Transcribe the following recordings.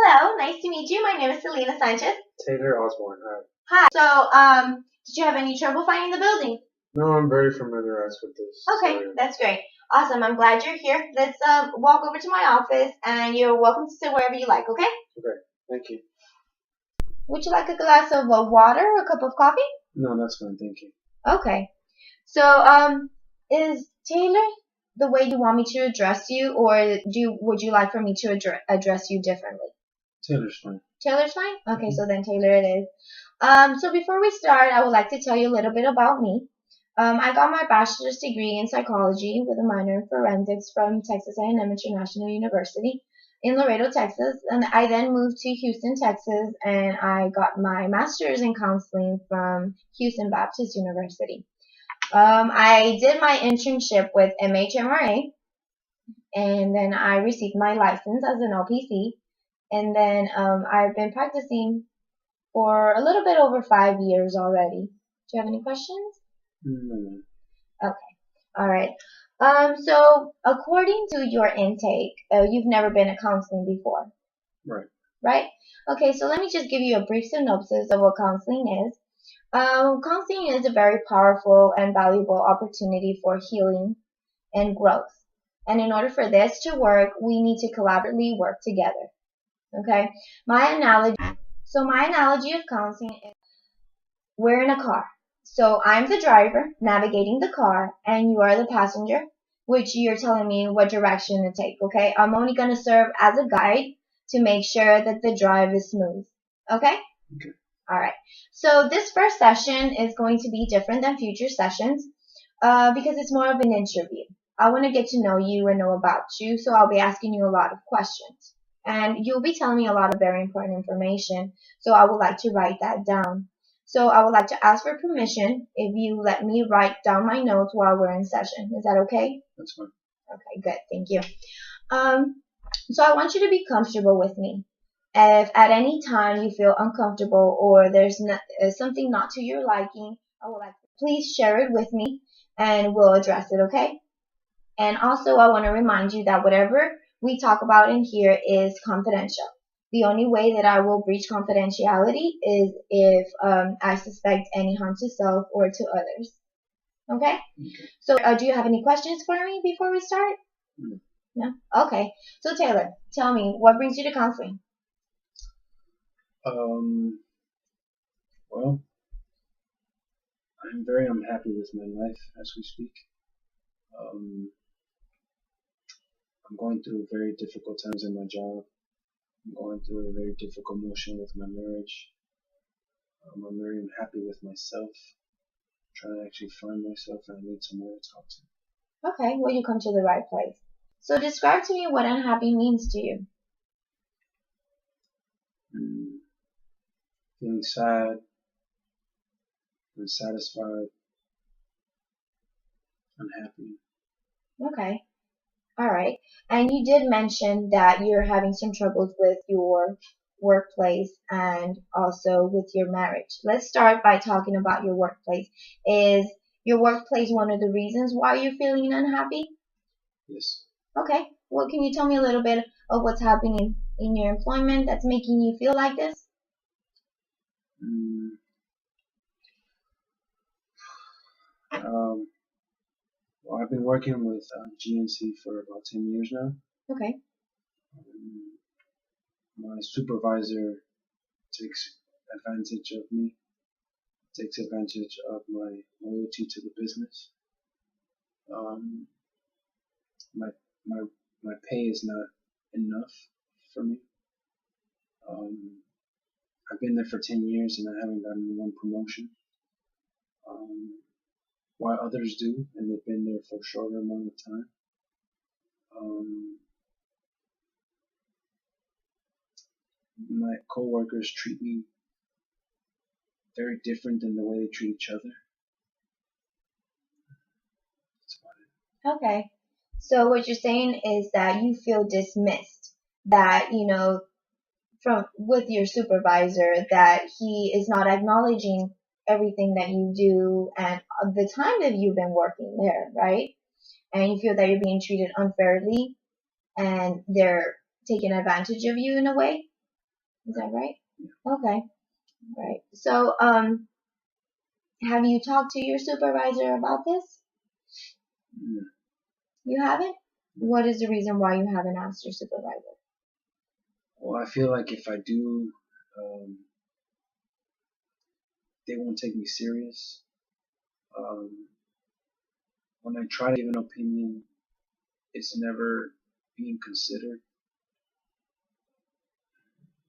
Hello, nice to meet you. My name is Selena Sanchez. Taylor Osborne. Hi. Hi. So, did you have any trouble finding the building? No, I'm very familiarized with this. Okay, that's great. Awesome. I'm glad you're here. Let's walk over to my office, and you're welcome to sit wherever you like. Okay? Okay, thank you. Would you like a glass of water or a cup of coffee? No, that's fine, thank you. Okay. So, is Taylor the way you want me to address you, or would you like for me to address you differently? Taylor's fine. Taylor's fine? Okay, so then Taylor it is. So before we start, I would like to tell you a little bit about me. I got my bachelor's degree in psychology with a minor in forensics from Texas A&M International University in Laredo, Texas. And I then moved to Houston, Texas, and I got my master's in counseling from Houston Baptist University. I did my internship with MHMRA, and then I received my license as an LPC. And then I've been practicing for a little bit over 5 years already. Do you have any questions? No. Okay. All right. So according to your intake, you've never been a counseling before. Right. Right? Okay, so let me just give you a brief synopsis of what counseling is. Counseling is a very powerful and valuable opportunity for healing and growth. And in order for this to work, we need to collaboratively work together. Okay? My analogy of counseling is we're in a car. So I'm the driver navigating the car and you are the passenger, which you're telling me what direction to take, okay? I'm only going to serve as a guide to make sure that the drive is smooth. Okay? Okay. All right. So this first session is going to be different than future sessions because it's more of an interview. I want to get to know you and know about you, so I'll be asking you a lot of questions. And you'll be telling me a lot of very important information, so I would like to write that down. So I would like to ask for permission if you let me write down my notes while we're in session. Is that okay? That's fine. Okay, good. Thank you. So I want you to be comfortable with me. If at any time you feel uncomfortable or there's something not to your liking, I would like to please share it with me and we'll address it, okay? And also I want to remind you that whatever we talk about in here is confidential. The only way that I will breach confidentiality is if I suspect any harm to self or to others. Okay? So do you have any questions for me before we start? No? Okay. So Taylor, tell me, what brings you to counseling? Well, I'm very unhappy with my life as we speak. I'm going through very difficult times in my job. I'm going through a very difficult motion with my marriage. I'm very unhappy with myself. I'm trying to actually find myself and I need someone to talk to. Okay, well you come to the right place. So describe to me what unhappy means to you. Feeling sad, unsatisfied, unhappy. Okay. All right. And you did mention that you're having some troubles with your workplace and also with your marriage. Let's start by talking about your workplace. Is your workplace one of the reasons why you're feeling unhappy? Yes. Okay. Well, can you tell me a little bit of what's happening in your employment that's making you feel like this? Well, I've been working with GNC for about 10 years now. Okay. My supervisor takes advantage of me, takes advantage of my loyalty to the business. My pay is not enough for me. I've been there for 10 years and I haven't gotten one promotion. While others do, and they've been there for a shorter amount of time. My coworkers treat me very different than the way they treat each other. That's about it. Okay. So what you're saying is that you feel dismissed, that, with your supervisor, that he is not acknowledging everything that you do and the time that you've been working there, right? And you feel that you're being treated unfairly and they're taking advantage of you in a way? Is that right? Yeah. Okay. Right. So, have you talked to your supervisor about this? Yeah. You haven't? What is the reason why you haven't asked your supervisor? Well, I feel like if I do, they won't take me serious. Um, when I try to give an opinion, it's never being considered.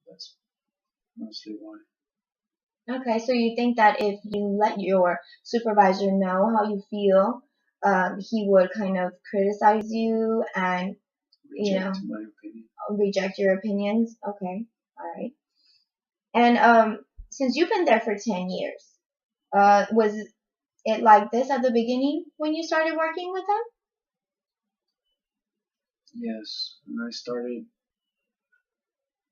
That's mostly why. Okay, so you think that if you let your supervisor know how you feel, he would kind of criticize you and, Reject my opinion. reject your opinions? Okay, all right. And since you've been there for 10 years, was it like this at the beginning when you started working with them? Yes, when I started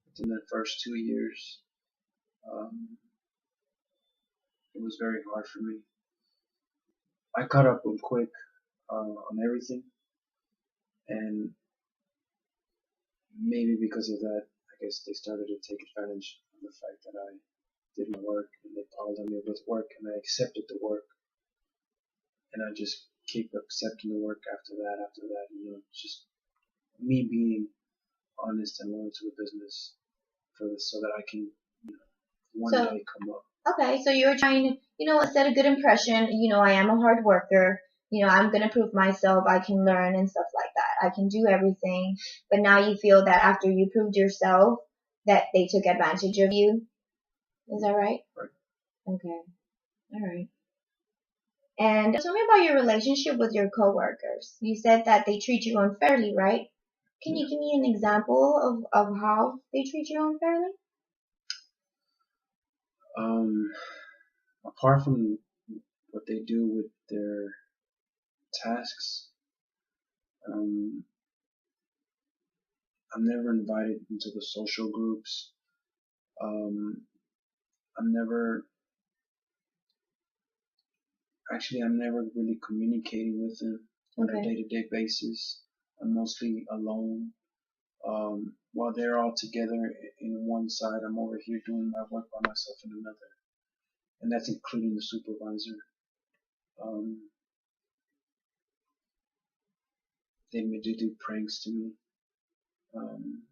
within the first 2 years, um, it was very hard for me. I caught up with quick on everything, and maybe because of that, I guess they started to take advantage of the fact that I did my work and they piled on me with work, and I accepted the work, and I just keep accepting the work after that, just me being honest and loyal to the business for this, so that I can, one So, day come up. okay, so you were trying to, set a good impression. I am a hard worker. I'm going to prove myself. I can learn and stuff like that. I can do everything. But now you feel that after you proved yourself, that they took advantage of you. Is that right? Right. Okay. All right. And tell me about your relationship with your coworkers. You said that they treat you unfairly, right? Can you give me an example of how they treat you unfairly? Apart from what they do with their tasks, um, I'm never invited into the social groups. Um, I'm never, I'm never really communicating with them on a Okay. day-to-day basis. I'm mostly alone. While they're all together in one side, I'm over here doing my work by myself in another. And that's including the supervisor. Um, they do pranks to me. Um,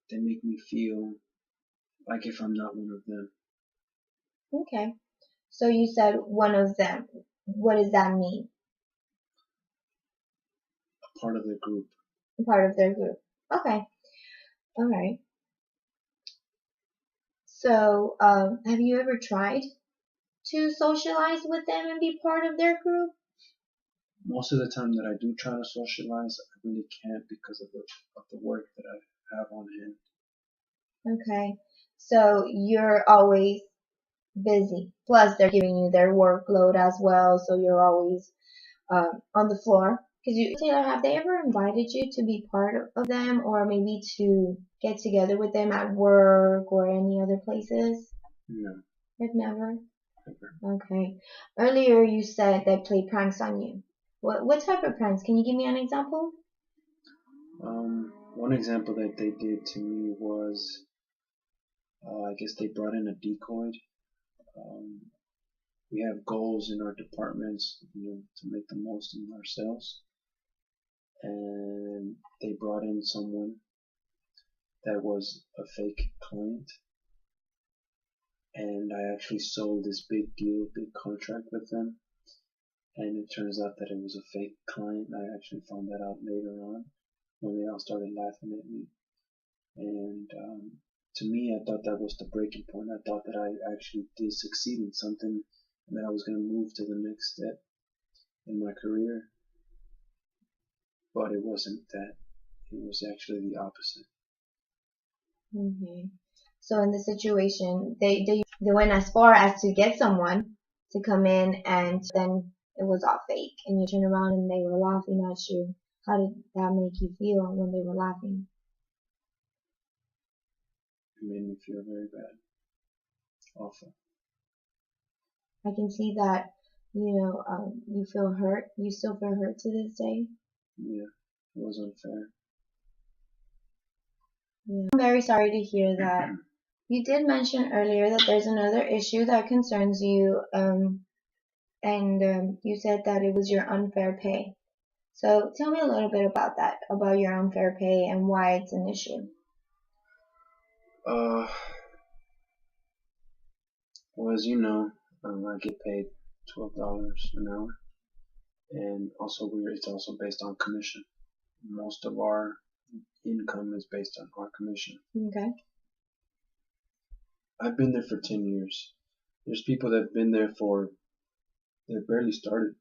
they make me feel like if I'm not one of them. Okay. So you said one of them. What does that mean? A part of the group. Part of their group. Okay. All right. So, have you ever tried to socialize with them and be part of their group? Most of the time that I do try to socialize, I really can't because of the work that I have on hand. Okay. So you're always busy. Plus, they're giving you their workload as well, so you're always on the floor. Taylor, have they ever invited you to be part of them or maybe to get together with them at work or any other places? No, They've never? never. Okay. Earlier you said they played pranks on you. What type of pranks? Can you give me an example? One example that they did to me was, I guess they brought in a decoy. Um, we have goals in our departments, to make the most in ourselves. And they brought in someone that was a fake client, and I actually sold this big deal, big contract with them, and it turns out that it was a fake client. I actually found that out later on when they all started laughing at me. And to me, I thought that was the breaking point. I thought that I actually did succeed in something and that I was going to move to the next step in my career. But it wasn't that. It was actually the opposite. Okay. So in this situation, they went as far as to get someone to come in and then it was all fake and you turned around and they were laughing at you. How did that make you feel when they were laughing? It made me feel very bad. Awful. I can see that, you feel hurt. You still feel hurt to this day. Yeah, it was unfair. Yeah. I'm very sorry to hear that. You did mention earlier that there's another issue that concerns you, and you said that it was your unfair pay. So tell me a little bit about that, about your unfair pay and why it's an issue. Uh, well, as you know, I get paid $12 an hour, and also it's also based on commission. Most of our income is based on our commission. Okay. I've been there for 10 years. There's people that have been there that barely started,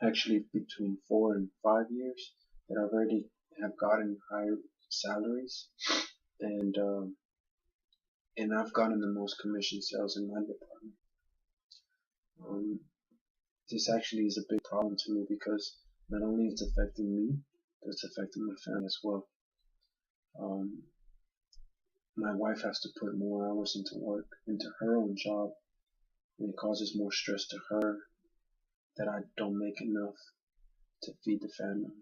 actually between 4 and 5 years, that already have gotten higher salaries, and I've gotten the most commission sales in my department. Um, this actually is a big problem to me because not only it's affecting me, but it's affecting my family as well. Um, my wife has to put more hours into work, into her own job, and it causes more stress to her that I don't make enough to feed the family.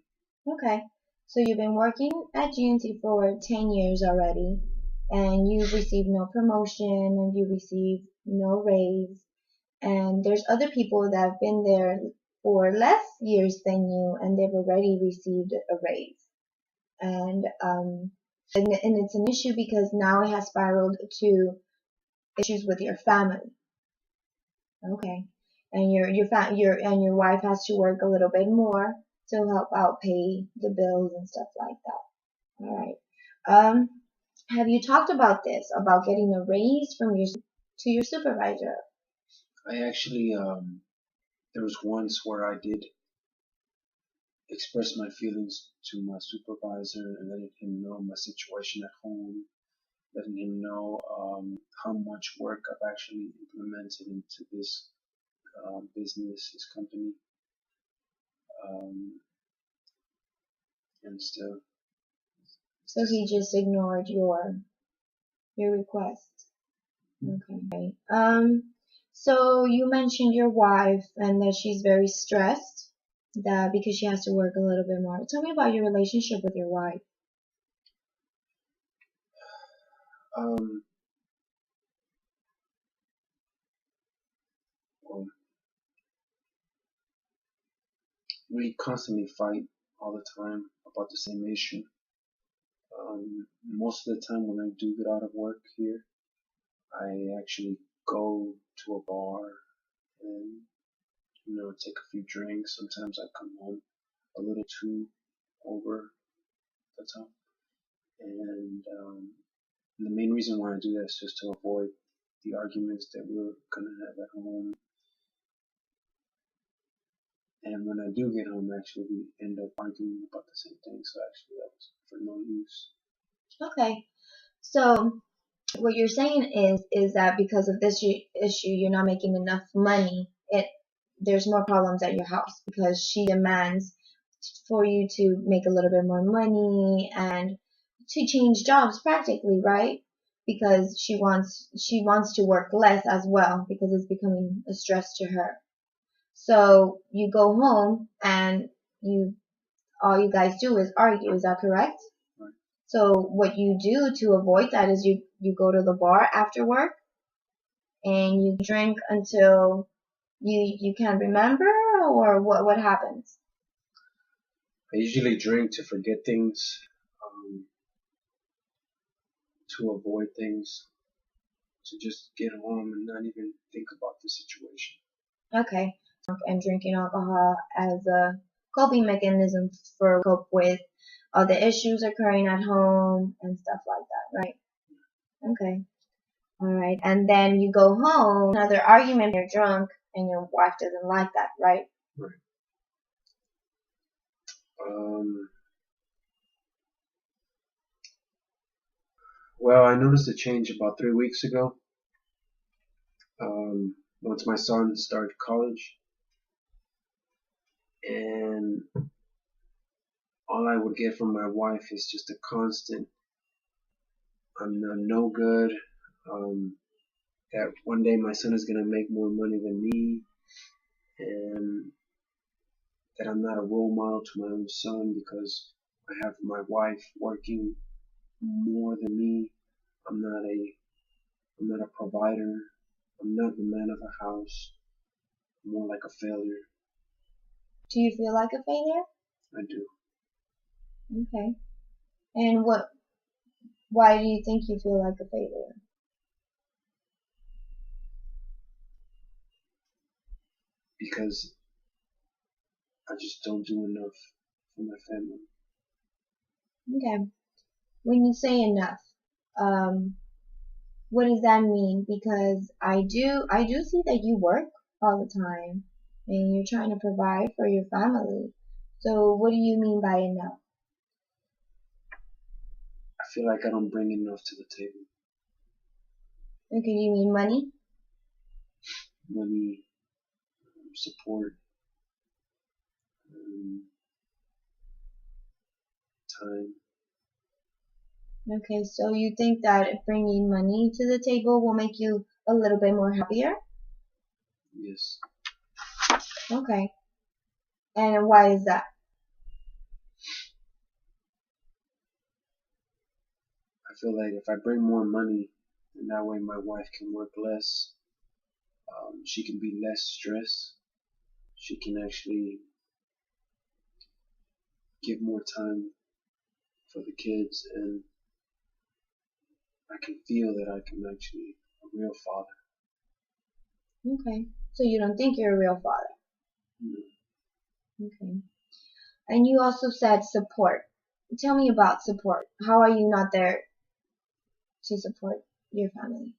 Okay. So you've been working at GNC for 10 years already, and you've received no promotion, and you received no raise, and there's other people that have been there for less years than you, and they've already received a raise. And it's an issue because now it has spiraled to issues with your family. Okay. And your wife has to work a little bit more to help out pay the bills and stuff like that. All right. Um, have you talked about this, about getting a raise from to your supervisor? I actually, there was once where I did express my feelings to my supervisor and letting him know my situation at home, letting him know how much work I've actually implemented into this business, this company, um, and still. So he just ignored your request. Okay. So you mentioned your wife and that she's very stressed that because she has to work a little bit more. Tell me about your relationship with your wife. Um, well, we constantly fight all the time about the same issue. Most of the time when I do get out of work here, I actually go to a bar and take a few drinks. Sometimes I come home a little too over the top, and the main reason why I do that is just to avoid the arguments that we're gonna have at home. And when I do get home, actually, we end up arguing about the same thing. So actually, that was for no use. Okay. So what you're saying is that because of this issue, you're not making enough money. There's more problems at your house because she demands for you to make a little bit more money and to change jobs practically, right? Because she wants to work less as well because it's becoming a stress to her. So you go home and you all you guys do is argue. Is that correct? Right. So what you do to avoid that is you go to the bar after work and you drink until you can't remember, or what happens? I usually drink to forget things, um, to avoid things, to just get home and not even think about the situation. Okay. And drinking alcohol as a coping mechanism for cope with all the issues occurring at home and stuff like that, right? Okay. All right. And then you go home, another argument, you're drunk, and your wife doesn't like that, right? Right. Um, well, I noticed a change about 3 weeks ago. Once my son started college, and all I would get from my wife is just a constant, I'm no good, that one day my son is going to make more money than me, and that I'm not a role model to my own son because I have my wife working more than me. I'm not a I'm not a provider. I'm not the man of the house. I'm more like a failure. Do you feel like a failure? I do. Okay. And why do you think you feel like a failure? Because I just don't do enough for my family. Okay. When you say enough, um, what does that mean? Because I do see that you work all the time and you're trying to provide for your family. So what do you mean by enough? I feel like I don't bring enough to the table. Okay, do you mean money? Money, support, um, time. Okay, so you think that bringing money to the table will make you a little bit more happier? Yes. Okay. And why is that? I feel like if I bring more money, and that way my wife can work less, she can be less stressed. She can actually give more time for the kids, and I can feel that I can actually a real father. Okay. So you don't think you're a real father? You Okay. And you also said support. Tell me about support. How are you not there to support your family?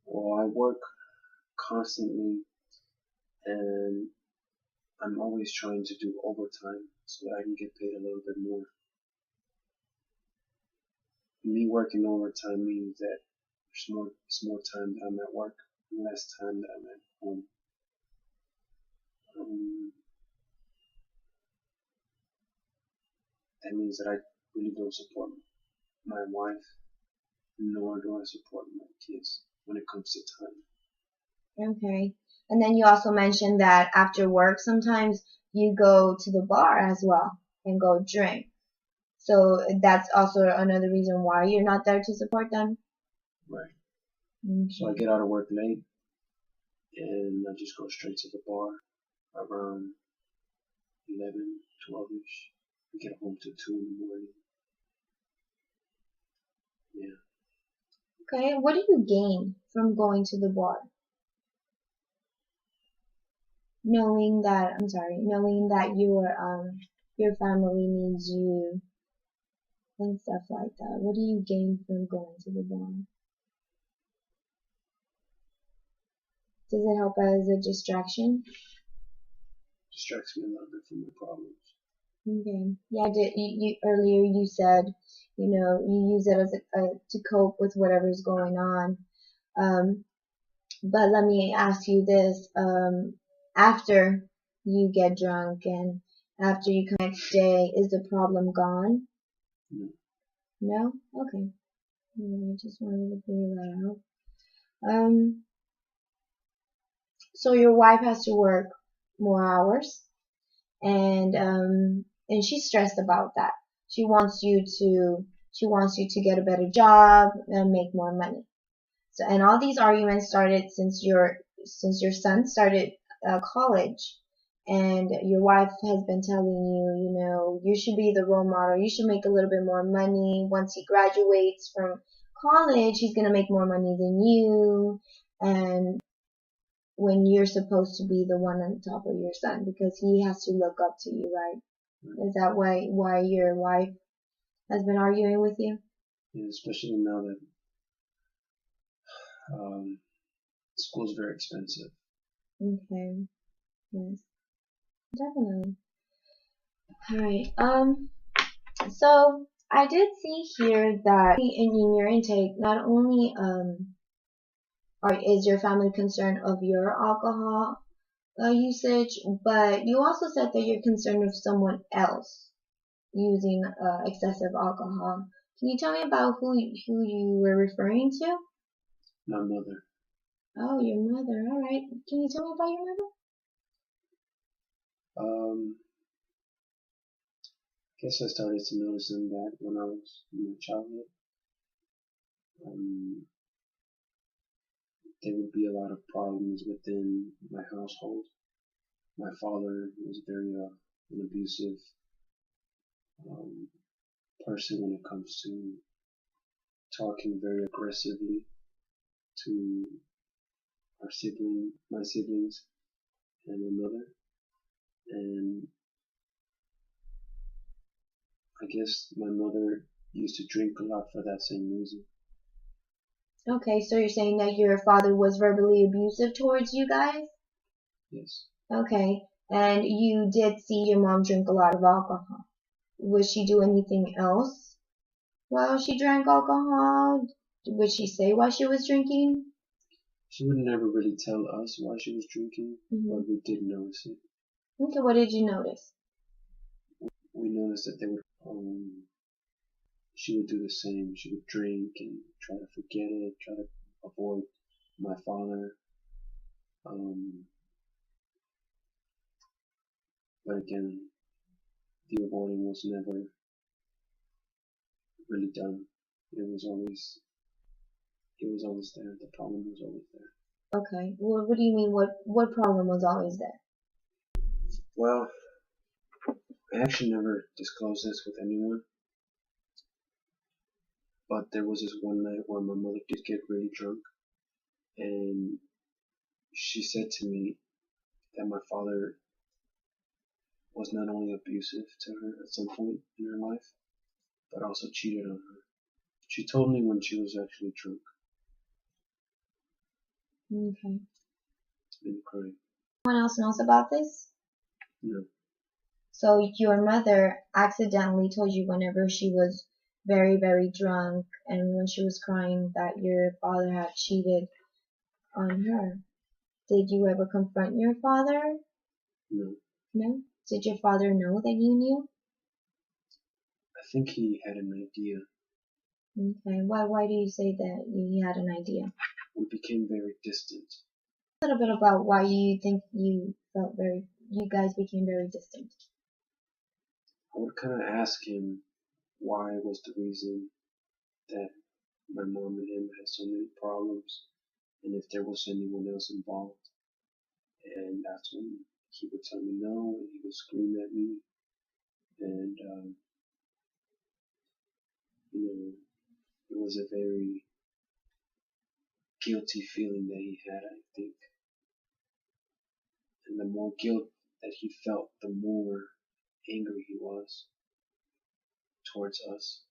Well, I work constantly, and I'm always trying to do overtime so that I can get paid a little bit more. Me working overtime means that it's more time that I'm at work and less time that I'm at home. Um, that means that I really don't support my wife, nor do I support my kids when it comes to time. Okay. And then you also mentioned that after work sometimes you go to the bar as well and go drink. So that's also another reason why you're not there to support them? Right. So I Okay. get out of work late and I just go straight to the bar around 11, 12ish. I get home till 2 in the morning. Yeah. Okay. What do you gain from going to the bar? Knowing that your family needs you and stuff like that. What do you gain from going to the bar? Does it help as a distraction? Distracts me a little bit from my problems. Okay. Yeah, you earlier you said, you use it as to cope with whatever's going on. Um, but let me ask you this, after you get drunk and after you come next day, is the problem gone? No. No? Okay. Yeah, I just wanted to figure that out. Um, so your wife has to work more hours and she's stressed about that. She wants you to she wants you to get a better job and make more money. So and all these arguments started since your son started college, and your wife has been telling you, you should be the role model. You should make a little bit more money. Once he graduates from college, he's gonna make more money than you, and when you're supposed to be the one on top of your son because he has to look up to you, right? Is that why your wife has been arguing with you? Yeah, especially now that school's very expensive. Okay. Yes. Definitely. Alright. So I did see here that in your intake, not only is your family concerned of your alcohol usage, but you also said that you're concerned of someone else using excessive alcohol. Can you tell me about who you were referring to? My mother. Oh, your mother. All right. Can you tell me about your mother? Guess I started to noticing that when I was in my childhood. Um, there would be a lot of problems within my household. My father was very an abusive um, person when it comes to talking very aggressively to my siblings, and my mother. And I guess my mother used to drink a lot for that same reason. Okay, so you're saying that your father was verbally abusive towards you guys? Yes. Okay, and you did see your mom drink a lot of alcohol. Would she do anything else while she drank alcohol? Would she say why she was drinking? She would never really tell us why she was drinking, Hmm. but we did notice it. Okay, what did you notice? We noticed that she would do the same. She would drink and try to forget it, try to avoid my father. Um, but again, the avoiding was never really done. It was always there. The problem was always there. Okay, well, what do you mean? What problem was always there? Well, I actually never disclosed this with anyone, but there was this one night where my mother did get really drunk, and she said to me that my father was not only abusive to her at some point in her life, but also cheated on her. She told me when she was actually drunk. Okay. And crying. Anyone else knows about this? No. So your mother accidentally told you whenever she was very, very drunk and when she was crying that your father had cheated on her. Did you ever confront your father? No. No? Did your father know that you knew? I think he had an idea. Okay. Why do you say that he had an idea? We became very distant. A little bit about why you think you guys became very distant. I would kind of ask him why was the reason that my mom and him had so many problems, and if there was anyone else involved. And that's when he would tell me no, and he would scream at me, and it was a very guilty feeling that he had, I think. And the more guilt that he felt, the more angry he was towards us.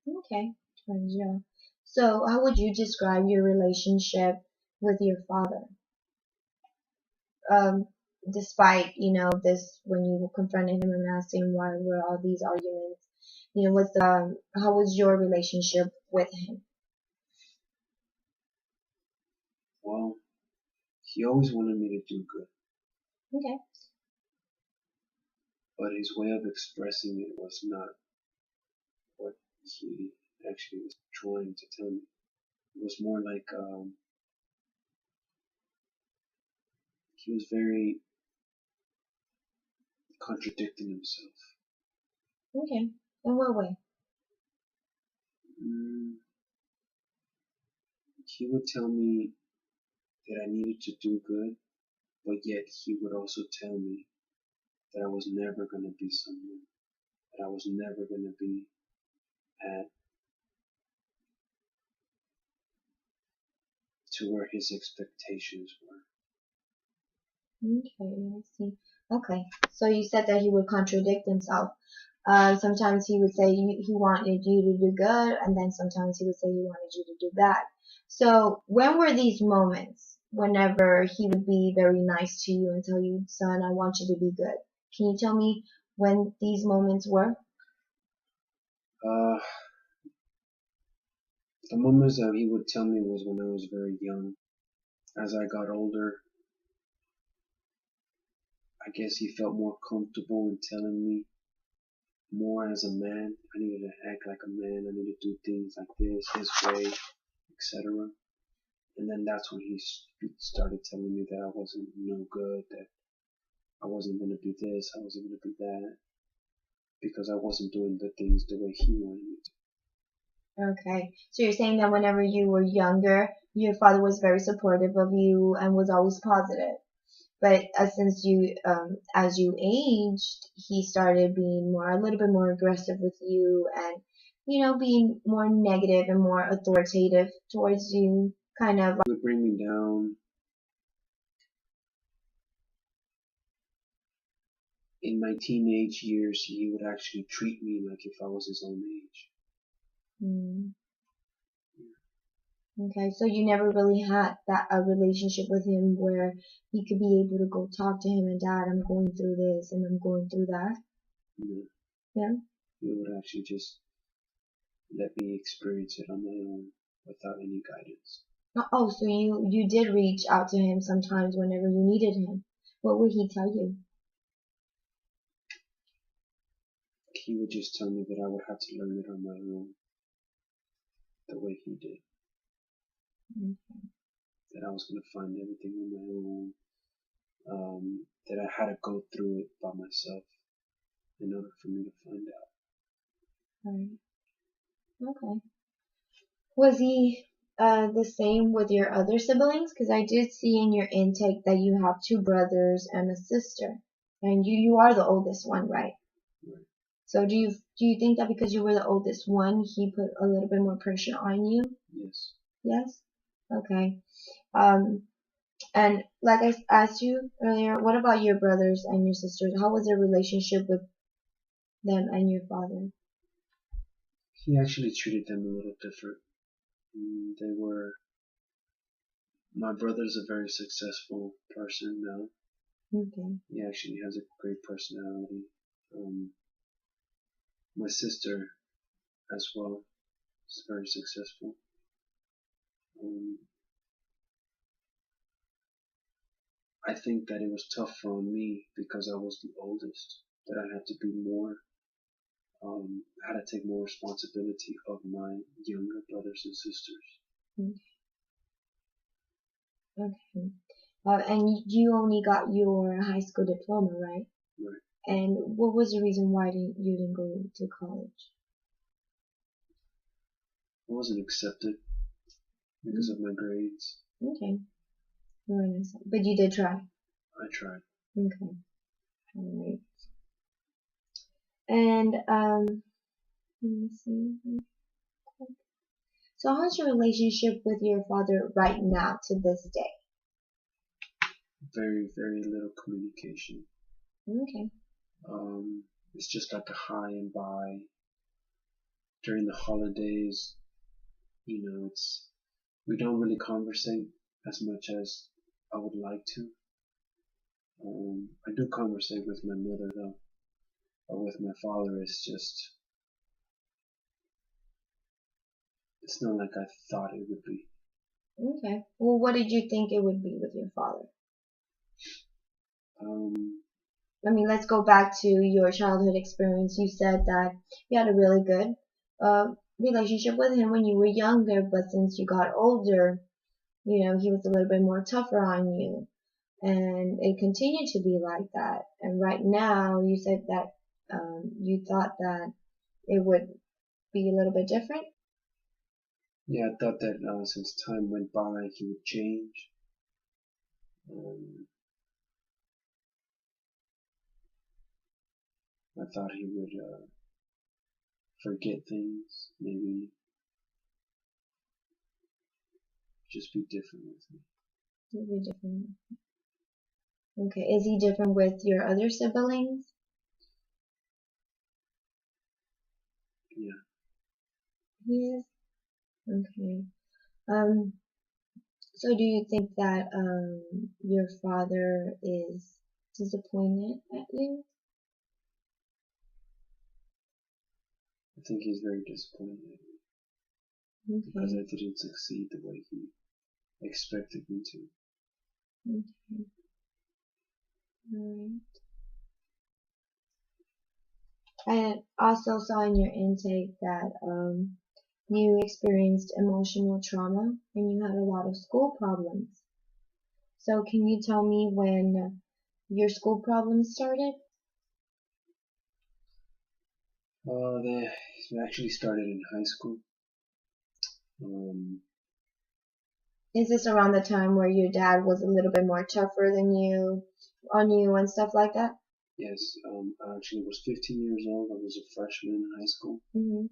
Okay. Yeah. So how would you describe your relationship with your father? Um, Despite, this, when you confronted him and asked him why were all these arguments, how was your relationship with him? Well, he always wanted me to do good, Okay. but his way of expressing it was not what he actually was trying to tell me. It was more like he was very contradicting himself. Okay. In what way? Mm, he would tell me that I needed to do good, but yet he would also tell me that I was never going to be someone, that I was never going to be at to where his expectations were. Okay, I see. Okay. So you said that he would contradict himself. Sometimes he would say he wanted you to do good, and then sometimes he would say he wanted you to do bad. So when were these moments? Whenever he would be very nice to you and tell you, son, I want you to be good. Can you tell me when these moments were? Uh, the moments that he would tell me was when I was very young. As I got older, I guess he felt more comfortable in telling me more as a man. I needed to act like a man. I needed to do things like this, his way, etc. And then that's when he started telling me that I wasn't no good, that I wasn't going to be this, I wasn't going to be that, because I wasn't doing the things the way he wanted me to. Okay. So you're saying that whenever you were younger, your father was very supportive of you and was always positive. But since as you aged, he started being a little bit more aggressive with you and, being more negative and more authoritative towards you, kind of. He would bring me down. In my teenage years, he would actually treat me like if I was his own age. Hmm. Okay, so you never really had a relationship with him where you could be able to go talk to him and, Dad, I'm going through this and I'm going through that. No. Yeah. He would actually just let me experience it on my own without any guidance. Oh, so you did reach out to him sometimes whenever you needed him. What would he tell you? He would just tell me that I would have to learn it on my own, the way he did. Okay. That I was going to find everything on my own. That I had to go through it by myself in order for me to find out. Right. Okay. Was he the same with your other siblings? Because I did see in your intake that you have two brothers and a sister, and you are the oldest one, right? Right. So do you think that because you were the oldest one, he put a little bit more pressure on you? Yes. Yes. Okay. Um, and like I asked you earlier, what about your brothers and your sisters? How was your relationship with them and your father? He actually treated them a little different. My brother's a very successful person now. Okay. He actually has a great personality. My sister as well is very successful. Um, I think that it was tougher on me because I was the oldest, that I had to be more, I had to take more responsibility of my younger brothers and sisters. Okay. And you only got your high school diploma, right? Right. And what was the reason why you didn't go to college? I wasn't accepted because of my grades. Okay. Very nice. But you did try. I tried. Okay. All right. And let me see. So how's your relationship with your father right now to this day? Very, very little communication. Okay. It's just like a hi and bye. During the holidays, we don't really conversate as much as I would like to. I do conversate with my mother though, but with my father, it's not like I thought it would be. Okay. Well, what did you think it would be with your father? I mean, let's go back to your childhood experience. You said that you had a really good relationship with him when you were younger, but since you got older, he was a little bit more tougher on you, and it continued to be like that. And right now, you said that you thought that it would be a little bit different. Yeah, I thought that since time went by, he would change. Um, I thought he would forget things, maybe just be different with me. It would be different. Okay, is he different with your other siblings? Yeah. He is. Okay. Um, So do you think that your father is disappointed at you? I think he's very disappointed because Okay. I didn't succeed the way he expected me to. Okay. All right. I also saw in your intake that you experienced emotional trauma and you had a lot of school problems. So can you tell me when your school problems started? They actually started in high school. Is this around the time where your dad was a little bit more tougher than you, on you and stuff like that? Yes, I actually was 15 years old. I was a freshman in high school. Mhm.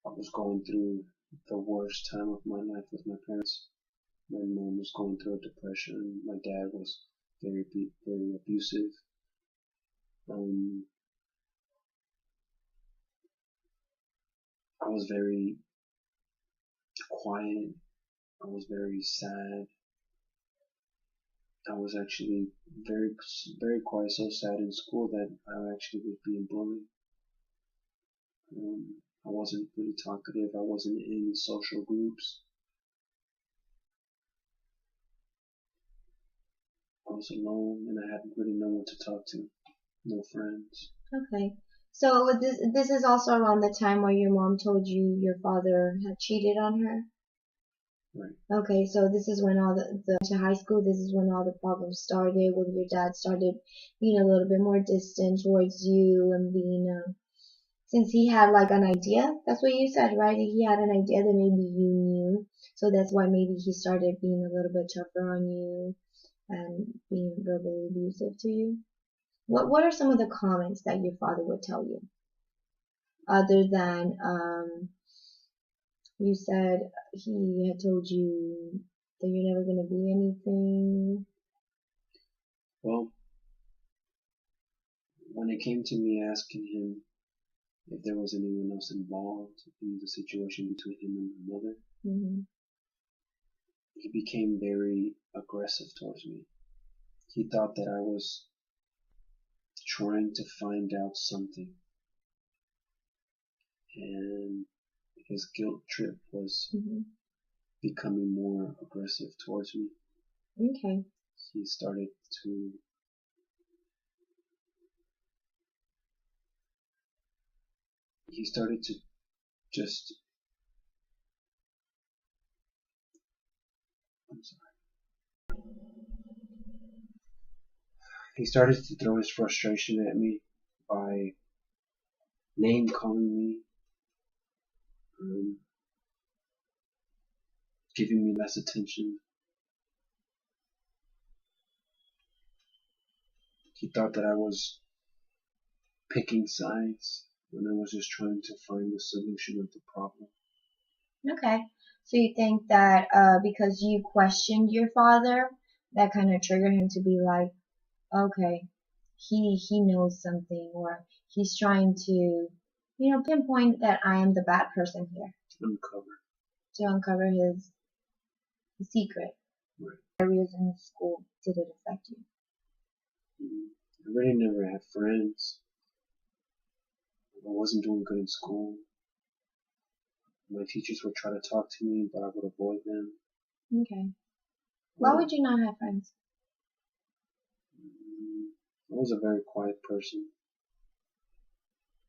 I was going through the worst time of my life with my parents. My mom was going through a depression. My dad was very abusive. Um, I was very quiet. I was very sad. I was actually very quiet, so sad in school that I actually was being bullied. I wasn't really talkative. I wasn't in any social groups. I was alone, and I hadn't really no one to talk to. No friends. Okay. So this is also around the time where your mom told you your father had cheated on her? Right. Okay, so this is when all the to high school, this is when all the problems started, when your dad started being a little bit more distant towards you and being, since he had like an idea, that's what you said, right? He had an idea that maybe you knew, so that's why maybe he started being a little bit tougher on you and being verbally abusive to you. What are some of the comments that your father would tell you, other than you said he had told you that you're never going to be anything? Well, when it came to me asking him if there was anyone else involved in the situation between him and my mother, Mm-hmm. he became very aggressive towards me. He thought that I was trying to find out something, and his guilt trip was Mm-hmm. becoming more aggressive towards me. Okay. He started to just I'm sorry. He started to throw his frustration at me by name calling me, um, giving me less attention. He thought that I was picking sides when I was just trying to find the solution of the problem. Okay. So you think that because you questioned your father, that kind of triggered him to be like, okay, he knows something, or he's trying to, pinpoint that I am the bad person here, Uncover. to uncover his secret. Right. Areas in school did it affect you? I really never had friends. I wasn't doing good in school. My teachers would try to talk to me, but I would avoid them. Okay. Why would you not have friends? I was a very quiet person.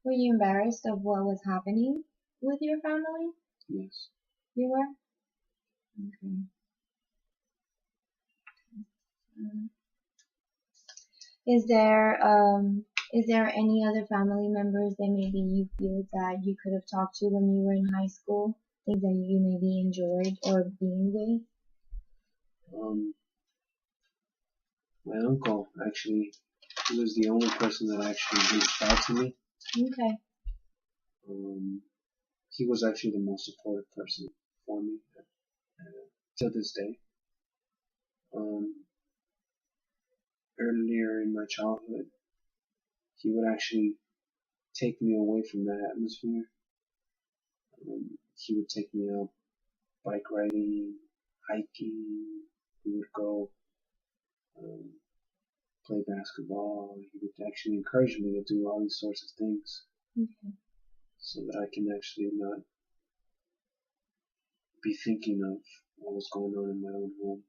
Were you embarrassed of what was happening with your family? Yes. You were? Okay. Mm. Is there any other family members that maybe you feel that you could have talked to when you were in high school? Things that you maybe enjoyed or being with? My uncle actually, he was the only person that actually reached out to me. Okay. He was actually the most supportive person for me till this day. Earlier in my childhood, he would actually take me away from that atmosphere. He would take me out bike riding, hiking. We would go um, play basketball. He would actually encourage me to do all these sorts of things Okay. so that I can actually not be thinking of what was going on in my own home.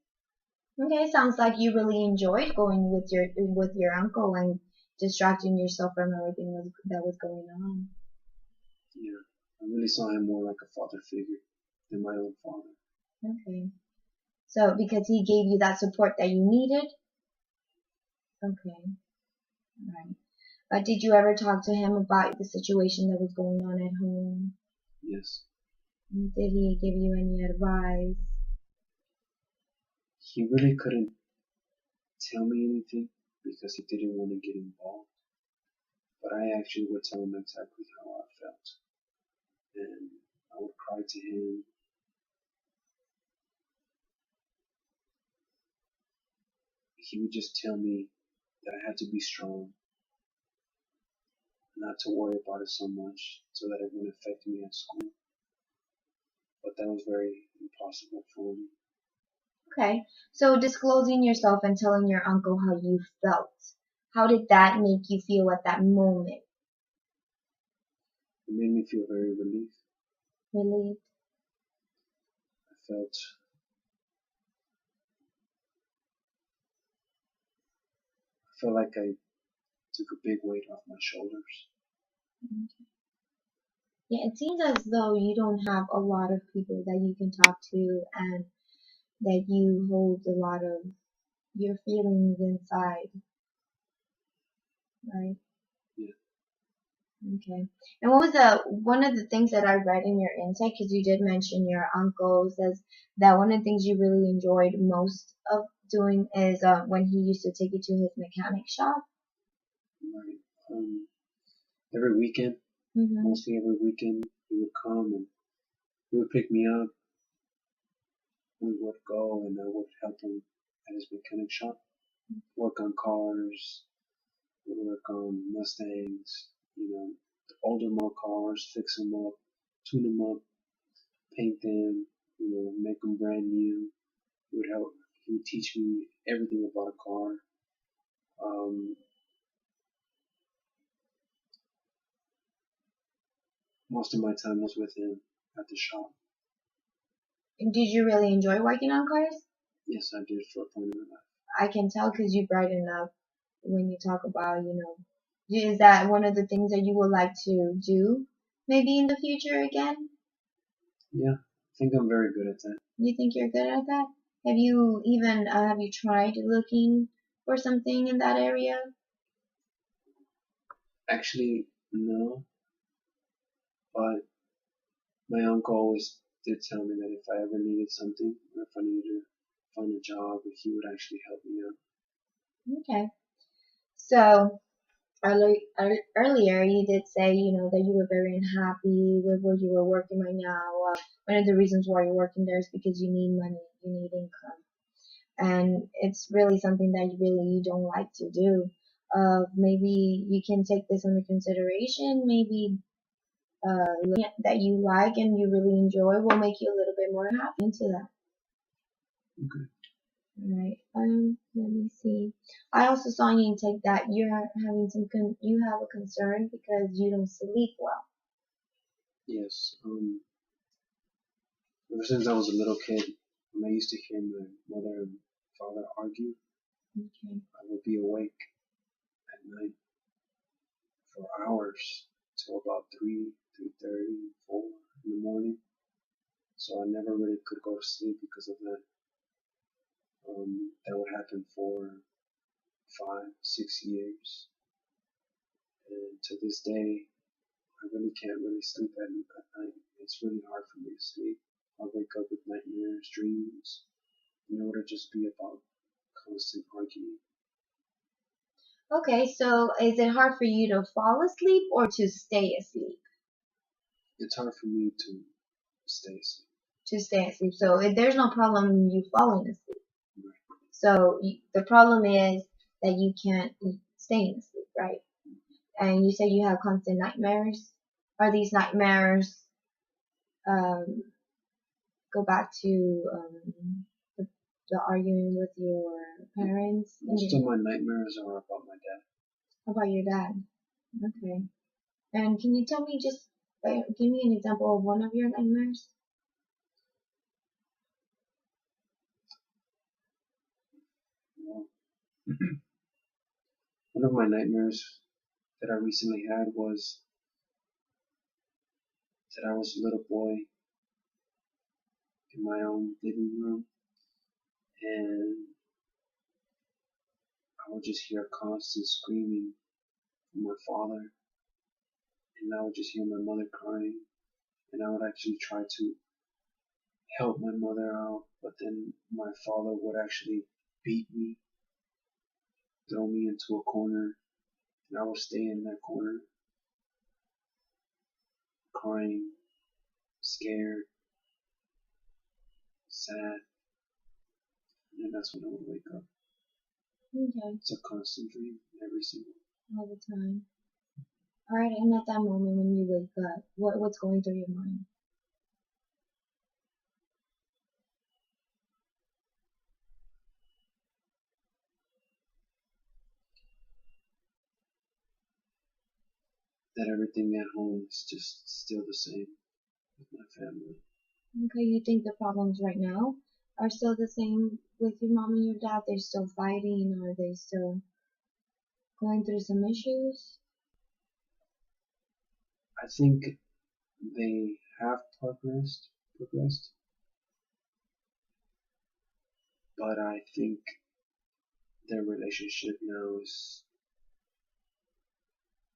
Okay, sounds like you really enjoyed going with your uncle and distracting yourself from everything that was going on. Yeah, I really saw him more like a father figure than my own father. Okay. So because he gave you that support that you needed? Okay. Right. Did you ever talk to him about the situation that was going on at home? Yes. Did he give you any advice? He really couldn't tell me anything because he didn't want to get involved. But I actually would tell him exactly how I felt. And I would cry to him. He would just tell me that I had to be strong, not to worry about it so much so that it wouldn't affect me at school. But that was very impossible for me. Okay, so disclosing yourself and telling your uncle how you felt, how did that make you feel at that moment? It made me feel very relieved. Relieved? I felt like I took a big weight off my shoulders. Yeah, it seems as though you don't have a lot of people that you can talk to and that you hold a lot of your feelings inside, right? Yeah. Okay. And what was one of the things that I read in your intake, because you did mention your uncle, says that one of the things you really enjoyed most of doing is when he used to take you to his mechanic shop. Right. Every weekend, Mm-hmm. mostly every weekend, he would come and he would pick me up. We would go and I would help him at his mechanic shop, work on cars, work on Mustangs, the older model cars, fix them up, tune them up, paint them, make them brand new. He would teach me everything about a car. Um, Most of my time was with him at the shop. And did you really enjoy working on cars? Yes, I did for a point in my life. I can tell because you brighten up when you talk about, is that one of the things that you would like to do maybe in the future again? Yeah, I think I'm very good at that. You think you're good at that? Have you tried looking for something in that area? Actually, no, but my uncle always did tell me that if I ever needed something or if I needed to find a job, he would actually help me out. Okay. So earlier you did say, that you were very unhappy with where you were working right now. One of the reasons why you're working there is because you need money, you need income. And it's really something that you don't like to do. Maybe you can take this under consideration. Maybe that you like and you really enjoy will make you a little bit more happy into that. Okay. Alright. Let me see. I also saw in your intake that you're having you have a concern because you don't sleep well. Yes. Ever since I was a little kid, when I used to hear my mother and father argue, Okay. I would be awake at night for hours till about 3:30, 4 in the morning. So I never really could go to sleep because of that. That would happen for 5, 6 years. And to this day, I really can't really sleep at night. It's really hard for me to sleep. I wake up with nightmares, dreams, and it would just be about constant arguing. Okay, so is it hard for you to fall asleep or to stay asleep? It's hard for me to stay asleep. To stay asleep. So there's no problem you falling asleep. Right. So the problem is that you can't stay asleep, right? And you say you have constant nightmares. Are these nightmares um, go back to the arguing with your parents? Most of my nightmares are about my dad. About your dad? Okay. And can you tell me give me an example of one of your nightmares? Well, one of my nightmares that I recently had was that I was a little boy in my own living room and I would just hear constant screaming from my father and I would just hear my mother crying and I would actually try to help my mother out, but then my father would actually beat me, throw me into a corner, and I would stay in that corner, crying, scared, sad, and that's when I would wake up. Okay. It's a constant dream every single All the time. Alright, and at that moment when you wake up, what's going through your mind? that everything at home is just still the same with my family. Okay, you think the problems right now are still the same with your mom and your dad? They're still fighting, or are they still going through some issues? I think they have progressed, but I think their relationship now is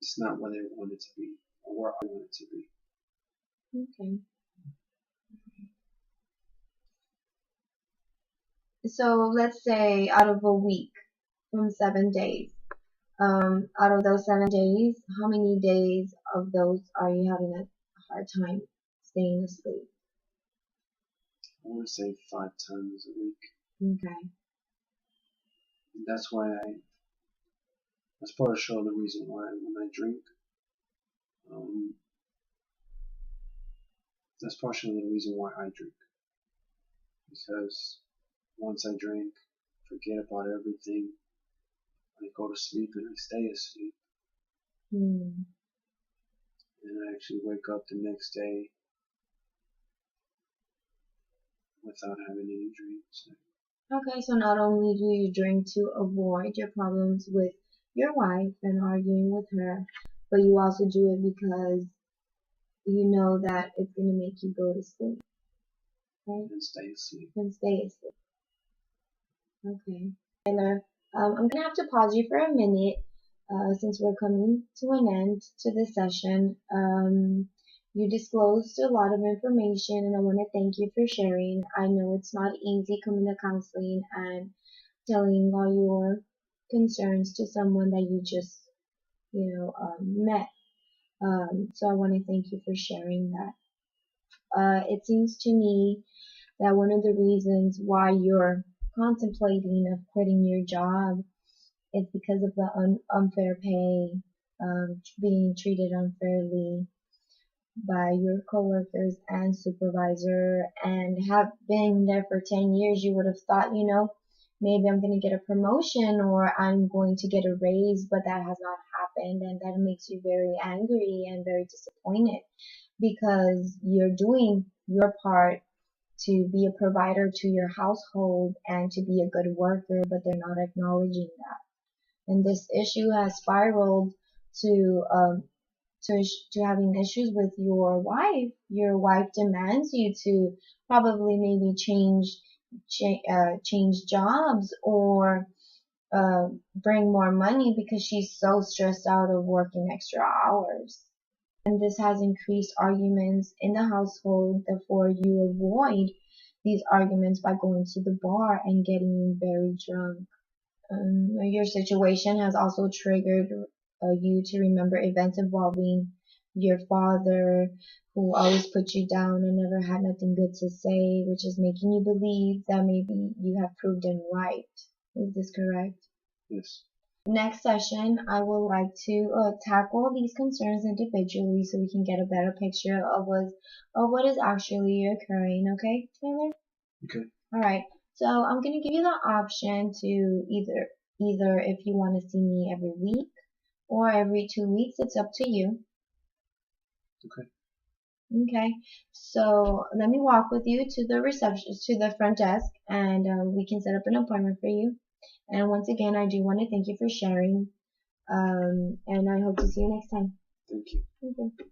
it's not where they want it to be or where I want it to be. Okay. So let's say out of a week from 7 days, out of those 7 days, how many days of those are you having a hard time staying asleep? I want to say 5 times a week. Okay. That's why that's part of the reason why when I drink, that's partially the reason why I drink. Because once I drink, forget about everything, I go to sleep and I stay asleep. Hmm. And I actually wake up the next day without having any dreams. Okay, so not only do you drink to avoid your problems with your wife and arguing with her, but you also do it because you know that it's going to make you go to sleep, right? And stay asleep. And stay asleep. Okay. Taylor, I'm going to have to pause you for a minute since we're coming to an end to this session. You disclosed a lot of information, and I want to thank you for sharing. I know it's not easy coming to counseling and telling all your concerns to someone that you just, met. So I want to thank you for sharing that. It seems to me that one of the reasons why you're contemplating of quitting your job is because of the unfair pay, being treated unfairly by your coworkers and supervisor, and have been there for 10 years. You would have thought, maybe I'm going to get a promotion or I'm going to get a raise, but that has not happened, and that makes you very angry and very disappointed because you're doing your part to be a provider to your household and to be a good worker, but they're not acknowledging that. And this issue has spiraled to to having issues with your wife. Your wife demands you to probably maybe change jobs or bring more money because she's so stressed out of working extra hours. And this has increased arguments in the household. Therefore, you avoid these arguments by going to the bar and getting very drunk. Your situation has also triggered you to remember events involving your father, who always put you down and never had nothing good to say, which is making you believe that maybe you have proved him right. Is this correct? Yes. Next session, I would like to tackle these concerns individually so we can get a better picture of what is actually occurring. Okay, Taylor? Okay. All right. So I'm gonna give you the option to either if you want to see me every week or every 2 weeks. It's up to you. Okay. Okay. So let me walk with you to the front desk, and we can set up an appointment for you. And once again, I do want to thank you for sharing. And I hope to see you next time. Thank you. Thank you.